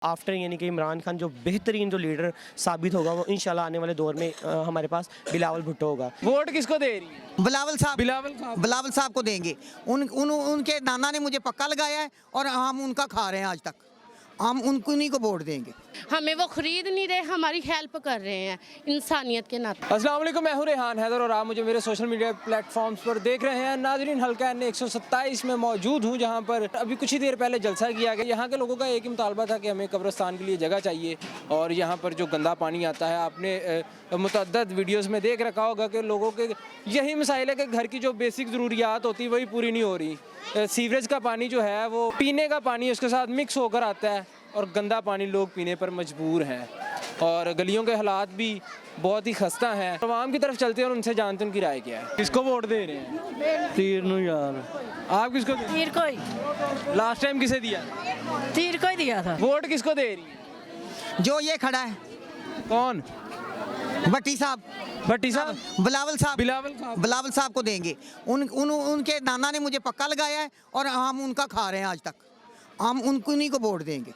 After यानी कि इमरान खान जो बेहतरीन जो लीडर साबित होगा वो इंशाल्लाह आने वाले दौर में हमारे पास बिलावल भुट्टो होगा। वोट किसको दे रही है? बिलावल साहब को देंगे। उनके नाना ने मुझे पक्का लगाया है और हम उनका खा रहे हैं आज तक। हम उन्हीं को वोट देंगे। हमें वो खरीद नहीं रहे, हमारी हेल्प कर रहे हैं इंसानियत के नाते। अस्सलाम वालेकुम, मैं हूं रेहान हैदर और आप मुझे मेरे सोशल मीडिया प्लेटफॉर्म्स पर देख रहे हैं। नाजरीन, हल्का N 127 में मौजूद हूं, जहां पर अभी कुछ ही देर पहले जलसा किया गया। यहां के लोगों का एक ही मुतालबा था कि हमें कब्रिस्तान के लिए जगह चाहिए और यहां पर जो गंदा पानी आता है, आपने मुतअद्दद वीडियोज़ में देख रखा होगा कि लोगों के यही मसाइल है कि घर की जो बेसिक ज़रूरियात होती है वही पूरी नहीं हो रही। सीवरेज का पानी जो है वो पीने का पानी उसके साथ मिक्स होकर आता है और गंदा पानी लोग पीने पर मजबूर हैं और गलियों के हालात भी बहुत ही खस्ता हैं। आवाम की तरफ चलते हैं और उनसे जानते हैं उनकी राय क्या है। किसको वोट दे रहे हैं? तीर नु यार। आप किसको दे? तीर को ही। लास्ट टाइम किसे दिया? तीर को ही दिया था। वोट किसको दे रही है? जो ये खड़ा है। कौन? भट्टी साहब। भट्टी साहब? बिलावल साहब को देंगे। उनके नाना ने मुझे पक्का लगाया है और हम उनका खा रहे हैं आज तक। हम उन्हीं को वोट देंगे,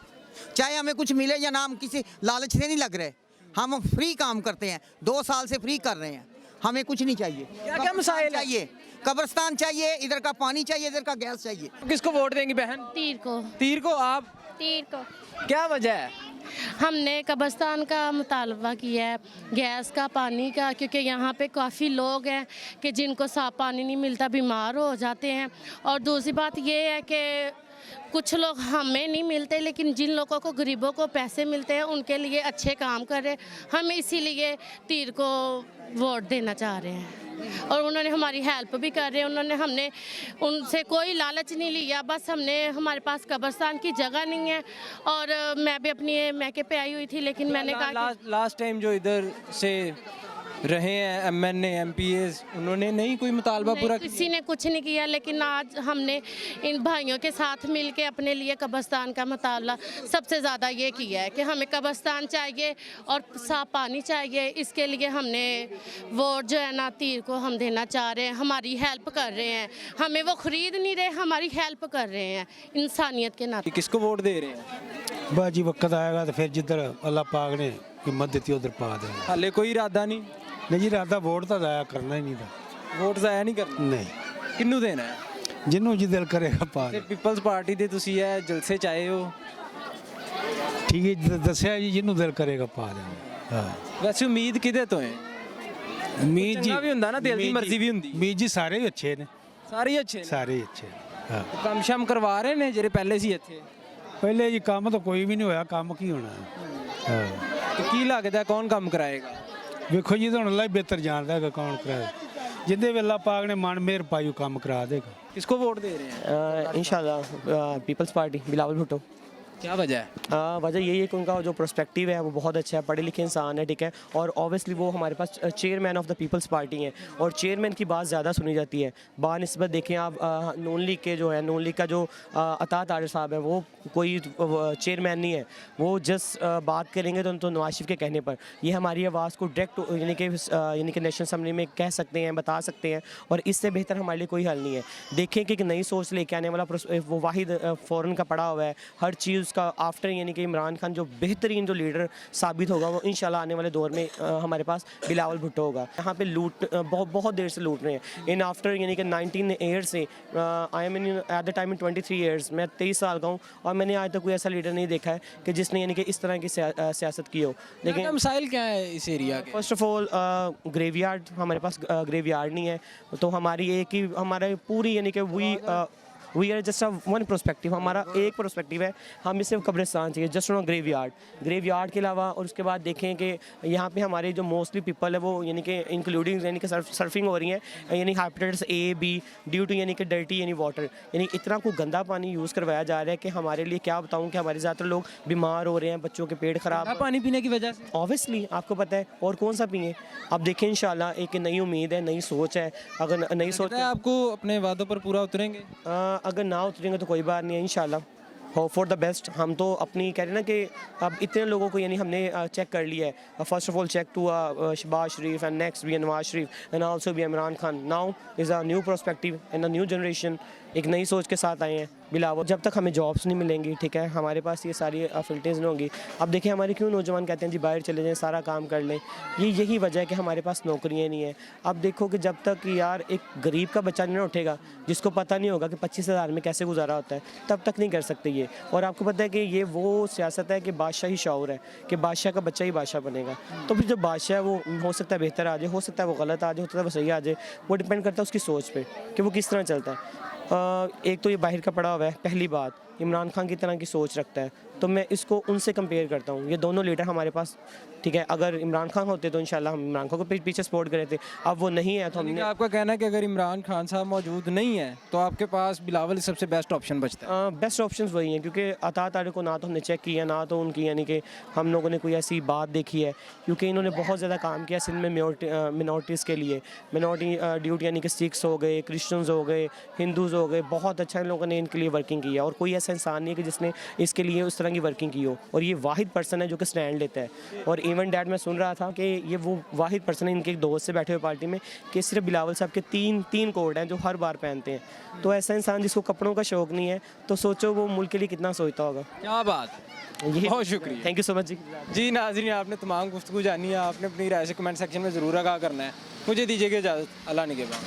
चाहे हमें कुछ मिले या ना। हम किसी लालच से नहीं लग रहे। हम फ्री काम करते हैं, 2 साल से फ्री कर रहे हैं। हमें कुछ नहीं चाहिए। क्या मसाइल चाहिए? कब्रिस्तान चाहिए, इधर का पानी चाहिए, इधर का गैस चाहिए। किसको वोट देंगे बहन? तीर को। तीर को? आप? तीर को। क्या वजह है? हमने कब्रिस्तान का मुतालबा किया है, गैस का, पानी का, क्योंकि यहाँ पे काफ़ी लोग हैं कि जिनको साफ पानी नहीं मिलता, बीमार हो जाते हैं। और दूसरी बात ये है कि कुछ लोग हमें नहीं मिलते, लेकिन जिन लोगों को, गरीबों को पैसे मिलते हैं, उनके लिए अच्छे काम कर रहे। हम इसीलिए तीर को वोट देना चाह रहे हैं और उन्होंने हमारी हेल्प भी कर रहे हैं। हमने उनसे कोई लालच नहीं लिया, बस हमारे पास कब्रिस्तान की जगह नहीं है और मैं भी अपनी मैके पे आई हुई थी, लेकिन मैंने कहा लास्ट टाइम जो इधर से रहे हैं MNA MPs, उन्होंने नहीं कोई मुतालबा पूरा किया? किसी ने कुछ नहीं किया, लेकिन आज हमने इन भाइयों के साथ मिलके अपने लिए कब्रिस्तान का मुताला सबसे ज़्यादा ये किया है कि हमें कब्रिस्तान चाहिए और साफ पानी चाहिए। इसके लिए हमने वोट जो है ना तीर को हम देना चाह रहे हैं। हमारी हेल्प कर रहे हैं, हमें वो खरीद नहीं रहे, हमारी हेल्प कर रहे हैं इंसानियत के नाते। किसको वोट दे रहे हैं? बाजी वक्त आएगा तो फिर जिधर अल्लाह पाक ने हिम्मत देती उधर पा देंगे। हाले कोई इरादा नहीं? नहीं जी, इरादा वोट तो जाया करना ही नहीं था। वोट ਜ਼ਾਇਆ नहीं करना? नहीं। किन्नू देना है? जिन्हों जी दिल करेगा पा ਤੇ दे। ਪੀਪਲਸ ਪਾਰਟੀ ਦੇ ਤੁਸੀਂ ਇਹ ਜਲਸੇ ਚ ਆਏ ਹੋ, ठीक है जी, दसिया जी जिन्हों दिल करेगा पा देंगे। हाँ, ਵੈਸੇ ਉਮੀਦ ਕਿਹਦੇ ਤੋਂ ਹੈ? उम्मीद जी ਚੰਗਾ ਵੀ ਹੁੰਦਾ ਨਾ, ਦਿਲ ਦੀ ਮਰਜ਼ੀ ਵੀ ਹੁੰਦੀ। उम्मीद जी सारे ही अच्छे ने, ਸਾਰੇ ਹੀ ਅੱਛੇ ਨੇ। सारे ही अच्छे। हाँ, ਕੰਮ ਸ਼ਮ ਕਰਵਾ ਰਹੇ ਨੇ ਜਿਹੜੇ ਪਹਿਲੇ ਸੀ ਇੱਥੇ? पहले जी काम तो कोई भी नहीं होया, काम की होना है। हाँ, ਤੇ ਕੀ ਲੱਗਦਾ ਕੌਣ ਕੰਮ ਕਰਾਏਗਾ? ਵੇਖੋ ਜੀ, ਹੁਣ ਅੱਲਾ ਹੀ ਬਿਹਤਰ ਜਾਣਦਾ ਹੈਗਾ कौन कराए। जिंदे भी अल्लाह पाक ने मन मेहर पाई काम करा देगा। किसको वोट दे रहे हैं? इंशाल्लाह पीपल्स पार्टी बिलावल भुट्टो। क्या वजह है? वजह यही है कि उनका जो पर्सपेक्टिव है वो बहुत अच्छा है, पढ़े लिखे इंसान है, ठीक है। और ऑब्वियसली वो हमारे पास chairman of the people's party हैं और चेयरमैन की बात ज़्यादा सुनी जाती है। बानिस्बत देखें आप नून लीग के जो है, नून लीग का जो अतात आरिफ साहब है वो कोई चेयरमैन नहीं है। वो जस्ट बात करेंगे तो नवाज शरीफ के कहने पर ये हमारी आवाज़ को डायरेक्ट यानी कि नेशनल असम्बली में कह सकते हैं, बता सकते हैं और इससे बेहतर हमारे लिए कोई हल नहीं है। देखें कि नई सोच लेके आने वाला वो वाहिद फ़ौरन का पड़ा हुआ है हर चीज़ का। आफ्टर यानी कि इमरान खान जो बेहतरीन जो लीडर साबित होगा वो इंशाल्लाह आने वाले दौर में हमारे पास बिलावल भुट्टो होगा। यहाँ पे लूट बहुत देर से लूट रहे हैं। इन आफ्टर यानी कि 19 ईयर्स से I am in at the time in 23 years, मैं 23 साल का हूँ और मैंने आज तक कोई ऐसा लीडर नहीं देखा है कि जिसने यानी कि इस तरह की सियासत की हो। लेकिन मसाइल क्या है इस एरिया के? फर्स्ट ऑफ ऑल ग्रेवयार्ड, हमारे पास ग्रेवयार्ड नहीं है, तो हमारी एक ही हमारा पूरी यानी कि we are just one prospective, हमारा एक प्रोस्पेक्टिव है, हमें सिर्फ कब्रिस्तान चाहिए, जस्ट नो ग्रेवयार्ड के अलावा। और उसके बाद देखें कि यहाँ पे हमारे जो मोस्टली पीपल है वो यानी कि इंक्लूडिंग यानी कि सर्फिंग हो रही है यानी hepatitis A B due to यानी कि डर्टी यानी वाटर, यानी इतना को गंदा पानी यूज़ करवाया जा रहा है कि हमारे लिए क्या बताऊँ कि हमारे ज़्यादातर लोग बीमार हो रहे हैं, बच्चों के पेट ख़राब पानी पीने की वजह से। ऑब्वियसली आपको पता है, और कौन सा पिए। अब देखें इंशाल्लाह एक नई उम्मीद है, नई सोच है। अगर नई सोच है आपको अपने वादों पर पूरा उतरेंगे? अगर ना उतरेंगे तो कोई बात नहीं है, इंशाल्लाह होप फॉर द बेस्ट। हम तो अपनी कह रहे हैं ना कि अब इतने लोगों को यानी हमने चेक कर लिया है। First of all check to Shahbaz Sharif and next be Nawaz Sharif and also be Imran Khan. Now is a new perspective and a new generation एक नई सोच के साथ आए हैं बिलावल। जब तक हमें जॉब्स नहीं मिलेंगी, ठीक है, हमारे पास ये सारी फैसिलिटीज़ नहीं होंगी। अब देखिए हमारे क्यों नौजवान कहते हैं जी बाहर चले जाएं, सारा काम कर लें, यही वजह है कि हमारे पास नौकरियाँ नहीं हैं। अब देखो कि जब तक यार एक गरीब का बच्चा नहीं ना उठेगा, जिसको पता नहीं होगा कि 25,000 में कैसे गुजारा होता है, तब तक नहीं कर सकते ये। और आपको पता है कि ये वो सियासत है कि बादशाही शौर है कि बादशाह का बच्चा ही बादशाह बनेगा। तो फिर जो बादशाह है वो हो सकता है बेहतर आ जाए, हो सकता है वो गलत आ जाए, हो सकता है वो सही आ जाए, वो डिपेंड करता है उसकी सोच पे कि वो किस तरह चलता है। एक तो ये बाहर का पड़ा हुआ है, पहली बात इमरान खान की तरह की सोच रखता है, तो मैं इसको उनसे कंपेयर करता हूँ। ये दोनों लीडर हमारे पास, ठीक है, अगर इमरान खान होते तो इंशाल्लाह हम इमरान खान को पीछे सपोर्ट करे थे। अब वो नहीं है तो यानी कि हमने आपका कहना है कि अगर इमरान खान साहब मौजूद नहीं है तो आपके पास बिलावल सबसे बेस्ट ऑप्शन बचता है। बेस्ट ऑप्शंस वही हैं, क्योंकि अता तारे को ना तो हमने चेक किया ना तो उनकी, यानी कि हम लोगों ने कोई ऐसी बात देखी है, क्योंकि इन्होंने बहुत ज़्यादा काम किया सिंध में मिनॉरिटीज़ के लिए। मिनॉरिटी ड्यूटी यानी कि सिख्स हो गए, क्रिश्चियंस हो गए, हिंदूज़ हो गए, बहुत अच्छा इन लोगों ने इनके लिए वर्किंग की है। और कोई ऐसा इंसान नहीं है कि जिसने इसके लिए उस तरह की वर्किंग की हो, और ये वाहिद पर्सन है जो कि स्टैंड लेता है। और इवन डैट मैं सुन रहा था कि ये वो वाहिद पर्सन है इनके एक दोस्त से बैठे हुए पार्टी में कि सिर्फ बिलावल साहब के तीन कोड हैं जो हर बार पहनते हैं। तो ऐसा इंसान जिसको कपड़ों का शौक़ नहीं है, तो सोचो वो मुल्क के लिए कितना सोचता होगा। क्या बात, ये बहुत शुक्रिया। थैंक यू सो मच जी। जी नाज़रीन, आपने तमाम गुफ्तगू जानी है, आपने अपनी राय से कमेंट सेक्शन में ज़रूर आगाह करना है। मुझे दीजिएगा इजाज़त, अल्लाह निगहबान।